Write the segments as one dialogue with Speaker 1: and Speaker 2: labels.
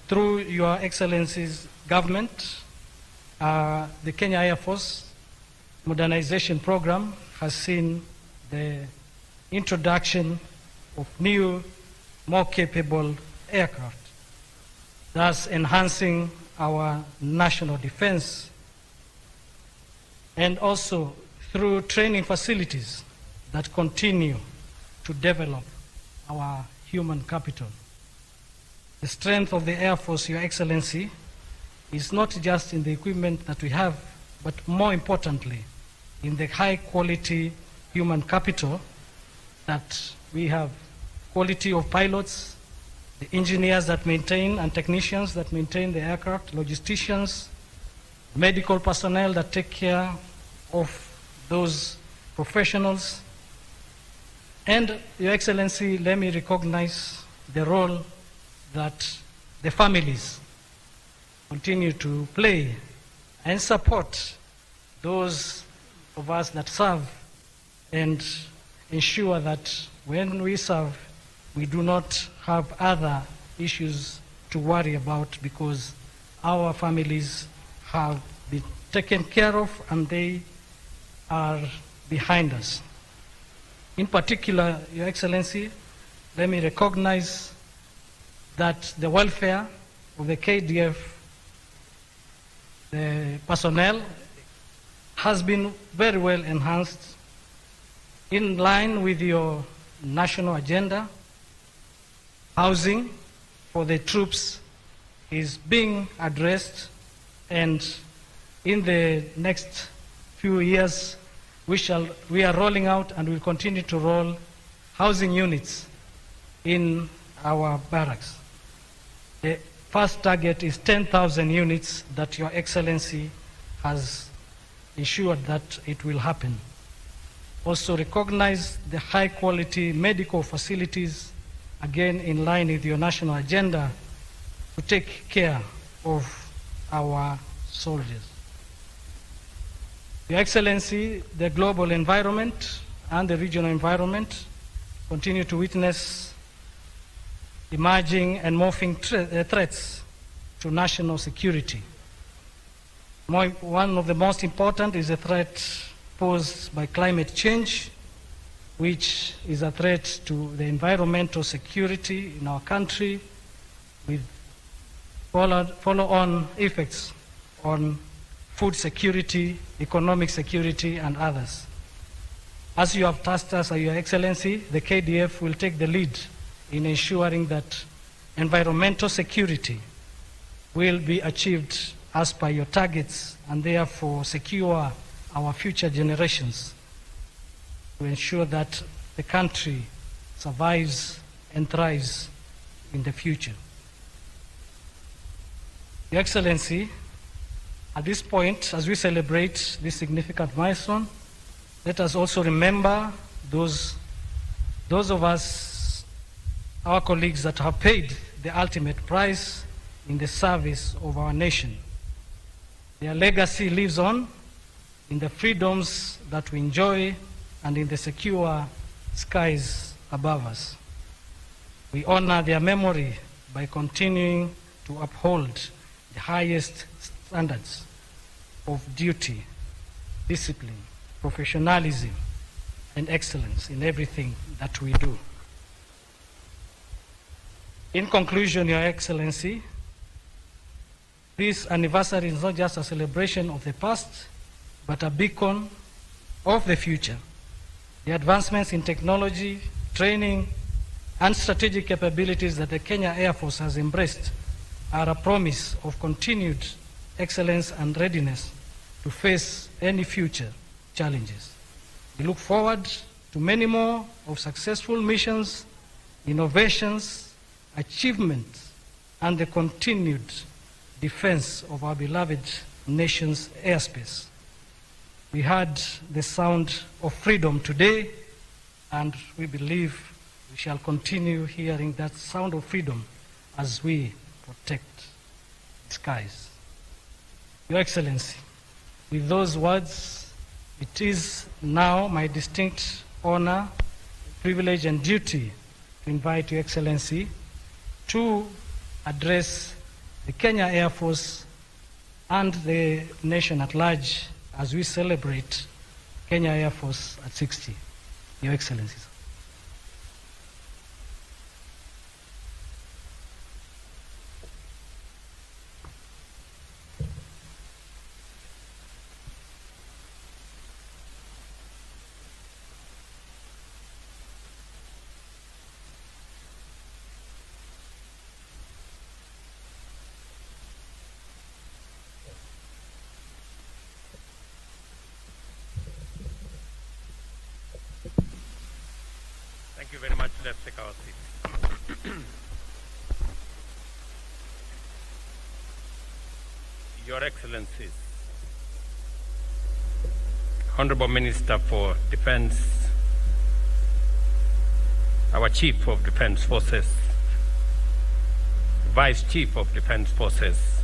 Speaker 1: through Your Excellency's government, the Kenya Air Force modernization program has seen the introduction of new, more capable aircraft, thus enhancing our national defense, and also through training facilities that continue to develop our human capital. The strength of the Air Force, Your Excellency, is not just in the equipment that we have, but more importantly, in the high-quality human capital that we have. Quality of pilots, the engineers that maintain and technicians that maintain the aircraft, logisticians, medical personnel that take care of those professionals. And, Your Excellency, let me recognize the role that the families continue to play and support those of us that serve, and ensure that when we serve, we do not have other issues to worry about, because our families have been taken care of and they are behind us. In particular, Your Excellency, let me recognize that the welfare of the KDF, the personnel, has been very well enhanced in line with your national agenda. Housing for the troops is being addressed, and in the next few years we are rolling out and will continue to roll housing units in our barracks. The first target is 10,000 units that Your Excellency has ensured that it will happen. Also recognize the high-quality medical facilities, again in line with your national agenda, to take care of our soldiers. Your Excellency, the global environment and the regional environment continue to witness emerging and morphing threats to national security. One of the most important is the threat posed by climate change, which is a threat to the environmental security in our country, with follow-on effects on food security, economic security, and others. As you have tasked us, Your Excellency, the KDF will take the lead in ensuring that environmental security will be achieved as per your targets, and therefore secure our future generations, to ensure that the country survives and thrives in the future. Your Excellency, at this point, as we celebrate this significant milestone, let us also remember those of us, our colleagues that have paid the ultimate price in the service of our nation. Their legacy lives on in the freedoms that we enjoy and in the secure skies above us. We honor their memory by continuing to uphold the highest standards of duty, discipline, professionalism, and excellence in everything that we do. In conclusion, Your Excellency, this anniversary is not just a celebration of the past, but a beacon of the future. The advancements in technology, training, and strategic capabilities that the Kenya Air Force has embraced are a promise of continued excellence and readiness to face any future challenges. We look forward to many more of successful missions, innovations, achievements, and the continued defense of our beloved nation's airspace. We heard the sound of freedom today, and we believe we shall continue hearing that sound of freedom as we protect the skies. Your Excellency, with those words, it is now my distinct honor, privilege, and duty to invite Your Excellency to address the Kenya Air Force and the nation at large as we celebrate Kenya Air Force at 60. Your Excellencies.
Speaker 2: Thank you very much. Let's take our seats. Your Excellencies, Honorable Minister for Defense, our Chief of Defense Forces, Vice Chief of Defense Forces,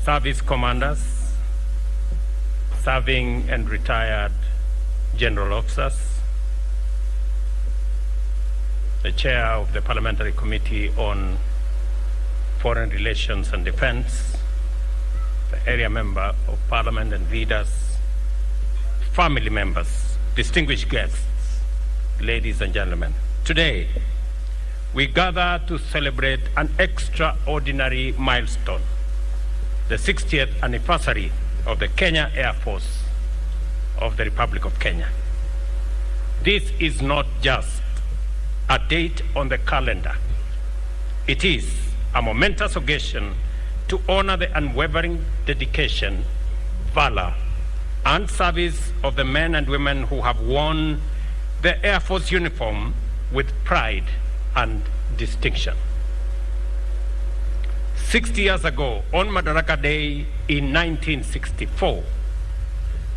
Speaker 2: service commanders, serving and retired general officers, the Chair of the Parliamentary Committee on Foreign Relations and Defense, the area member of Parliament and leaders, family members, distinguished guests, ladies and gentlemen. Today, we gather to celebrate an extraordinary milestone, the 60th anniversary of the Kenya Air Force of the Republic of Kenya. This is not just a date on the calendar. It is a momentous occasion to honor the unwavering dedication, valor, and service of the men and women who have worn the Air Force uniform with pride and distinction. 60 years ago, on Madaraka Day in 1964,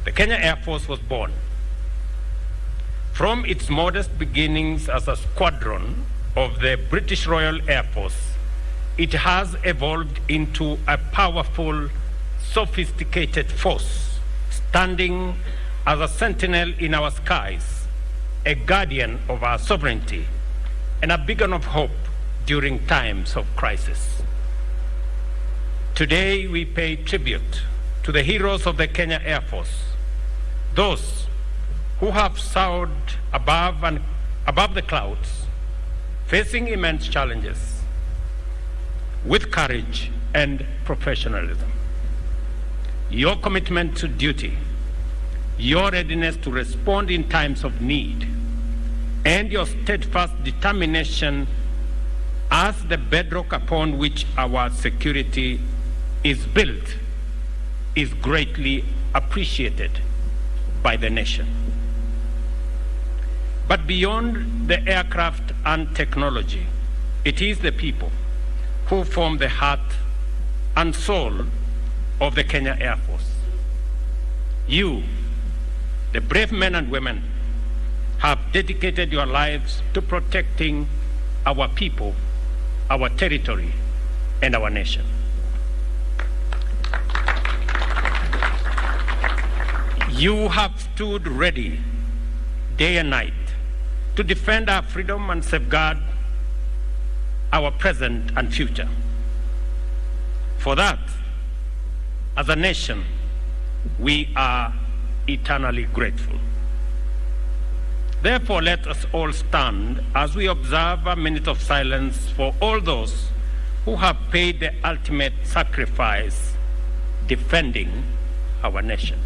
Speaker 2: the Kenya Air Force was born. From its modest beginnings as a squadron of the British Royal Air Force, it has evolved into a powerful, sophisticated force, standing as a sentinel in our skies, a guardian of our sovereignty, and a beacon of hope during times of crisis. Today, we pay tribute to the heroes of the Kenya Air Force, those who have soared above the clouds, facing immense challenges with courage and professionalism. Your commitment to duty, your readiness to respond in times of need, and your steadfast determination as the bedrock upon which our security is built is greatly appreciated by the nation. But beyond the aircraft and technology, it is the people who form the heart and soul of the Kenya Air Force. You, the brave men and women, have dedicated your lives to protecting our people, our territory, and our nation. You have stood ready day and night to defend our freedom and safeguard our present and future. For that, as a nation, we are eternally grateful. Therefore, let us all stand as we observe a minute of silence for all those who have paid the ultimate sacrifice defending our nation.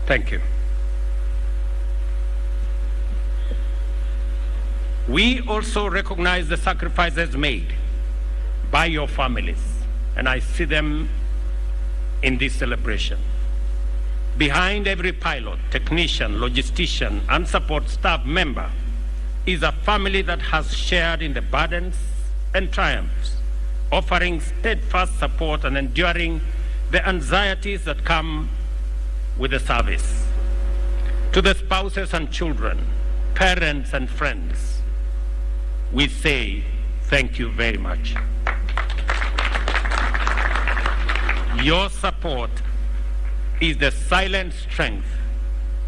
Speaker 2: Thank you. We also recognize the sacrifices made by your families, and I see them in this celebration. Behind every pilot, technician, logistician, and support staff member is a family that has shared in the burdens and triumphs, offering steadfast support and enduring the anxieties that come with the service. To the spouses and children, parents and friends, we say thank you very much. Your support is the silent strength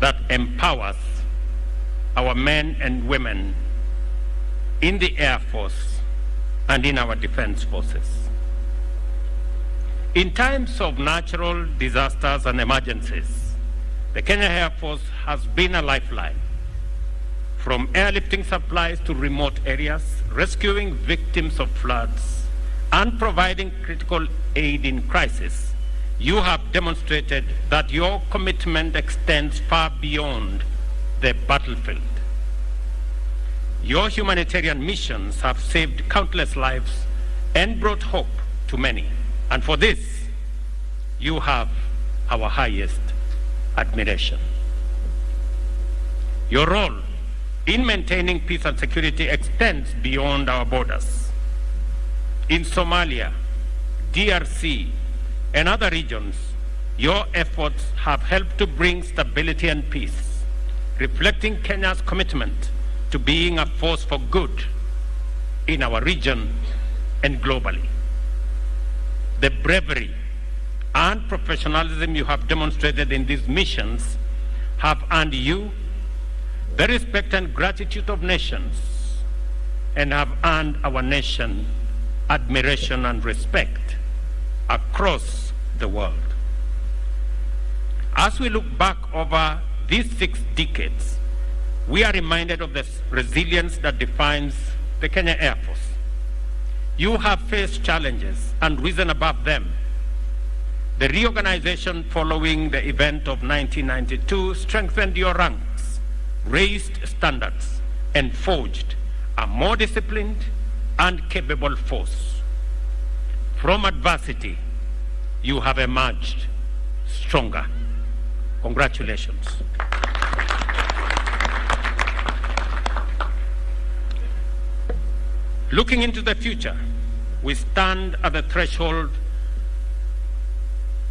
Speaker 2: that empowers our men and women in the Air Force and in our defense forces. In times of natural disasters and emergencies, the Kenya Air Force has been a lifeline. From airlifting supplies to remote areas, rescuing victims of floods, and providing critical aid in crisis, you have demonstrated that your commitment extends far beyond the battlefield. Your humanitarian missions have saved countless lives and brought hope to many. And for this, you have our highest admiration. Your role in maintaining peace and security extends beyond our borders. In Somalia, DRC, and other regions, your efforts have helped to bring stability and peace, reflecting Kenya's commitment to being a force for good in our region and globally. The bravery and professionalism you have demonstrated in these missions have earned you the respect and gratitude of nations and have earned our nation admiration and respect across the world. As we look back over these 6 decades, we are reminded of the resilience that defines the Kenya Air Force. You have faced challenges and risen above them. The reorganization following the event of 1992 strengthened your ranks, raised standards, and forged a more disciplined and capable force. From adversity, you have emerged stronger. Congratulations. Looking into the future, we stand at the threshold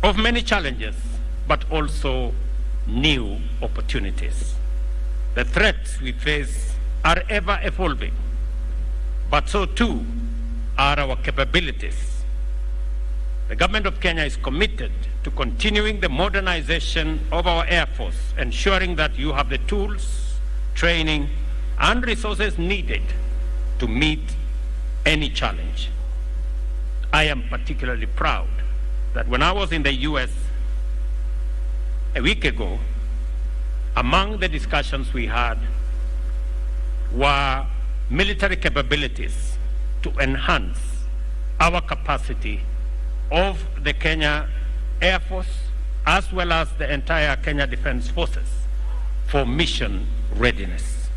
Speaker 2: of many challenges, but also new opportunities. The threats we face are ever evolving, but so too are our capabilities. The government of Kenya is committed to continuing the modernization of our Air Force, ensuring that you have the tools, training, and resources needed to meet any challenge. I am particularly proud that when I was in the US a week ago, among the discussions we had were military capabilities to enhance our capacity of the Kenya Air Force as well as the entire Kenya Defense Forces for mission readiness.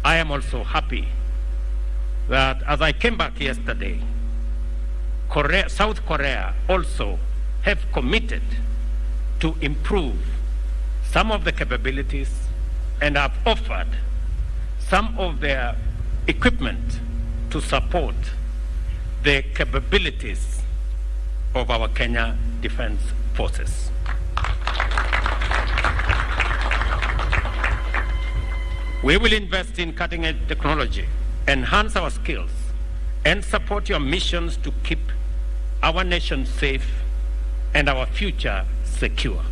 Speaker 2: I am also happy that as I came back yesterday, South Korea also have committed to improve some of the capabilities and have offered some of their equipment to support the capabilities of our Kenya Defense Forces. We will invest in cutting-edge technology, enhance our skills, and support your missions to keep our nation safe and our future secure.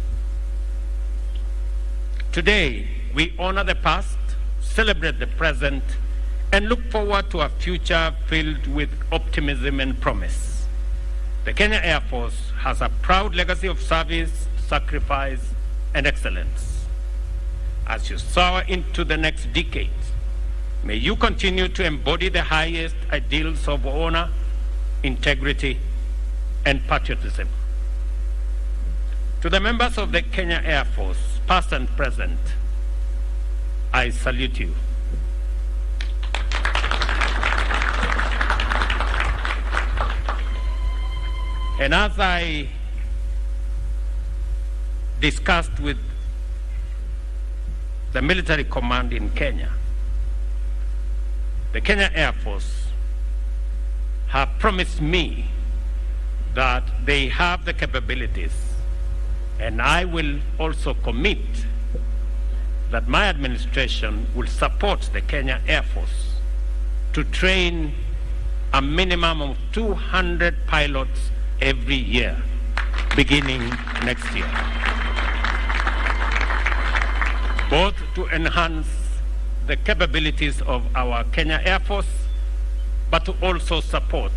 Speaker 2: Today, we honor the past, celebrate the present, and look forward to a future filled with optimism and promise. The Kenya Air Force has a proud legacy of service, sacrifice, and excellence. As you soar into the next decade, may you continue to embody the highest ideals of honor, integrity, and patriotism. To the members of the Kenya Air Force, past and present, I salute you. And as I discussed with the military command in Kenya, the Kenya Air Force have promised me that they have the capabilities, and I will also commit that my administration will support the Kenya Air Force to train a minimum of 200 pilots every year, beginning next year, both to enhance the capabilities of our Kenya Air Force, but to also support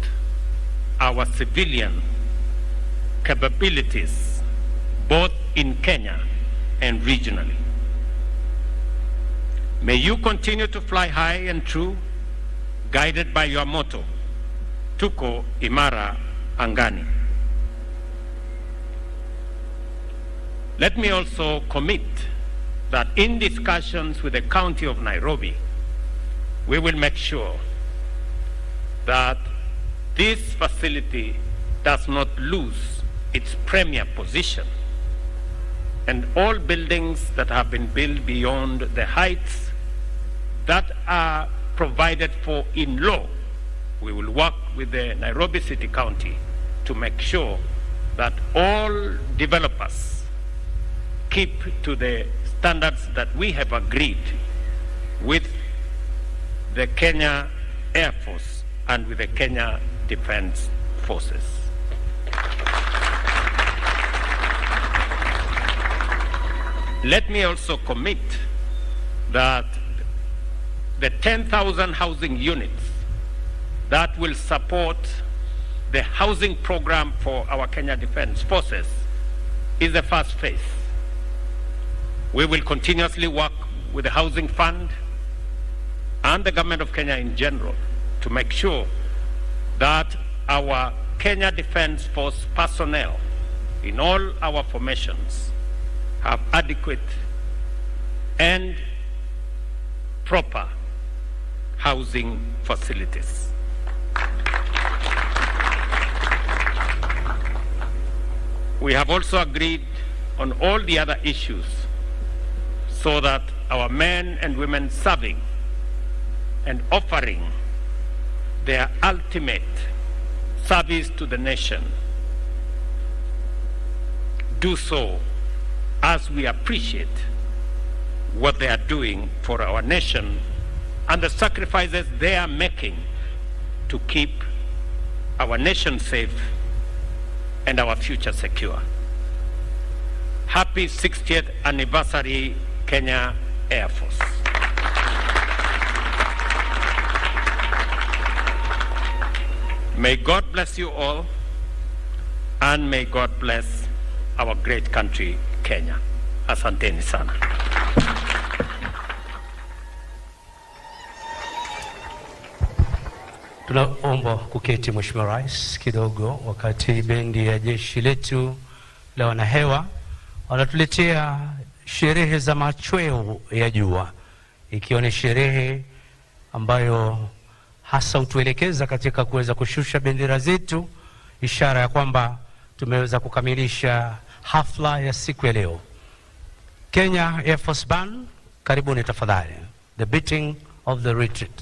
Speaker 2: our civilian capabilities, both in Kenya and regionally. May you continue to fly high and true, guided by your motto, Tuko Imara Angani. Let me also commit that in discussions with the County of Nairobi, we will make sure that this facility does not lose its premier position, and all buildings that have been built beyond the heights that are provided for in law, we will work with the Nairobi City County to make sure that all developers keep to the standards that we have agreed with the Kenya Air Force and with the Kenya Defense Forces. Let me also commit that the 10,000 housing units that will support the housing program for our Kenya Defense Forces is the first phase. We will continuously work with the Housing Fund and the government of Kenya in general to make sure that our Kenya Defense Force personnel in all our formations have adequate and proper housing facilities. We have also agreed on all the other issues so that our men and women serving and offering their ultimate service to the nation do so as we appreciate what they are doing for our nation and the sacrifices they are making to keep our nation safe and our future secure. Happy 60th anniversary, Kenya Air Force. May God bless you all, and may God bless our great country, Kenya. Asanteni sana.
Speaker 3: Tunaomba kuketi Mheshimiwa Rais kidogo, wakati bendi ya jeshi letu la wanahewa wanatuletea sherehe za machweo ya jua, ikiwa ni sherehe ambayo hasa utuelekeza katika kuweza kushusha bendera zetu, ishara ya kwamba tumeweza kukamilisha hafla ya siku ya leo. Kenya Air Force Band, karibuni tafadhali. The beating of the retreat.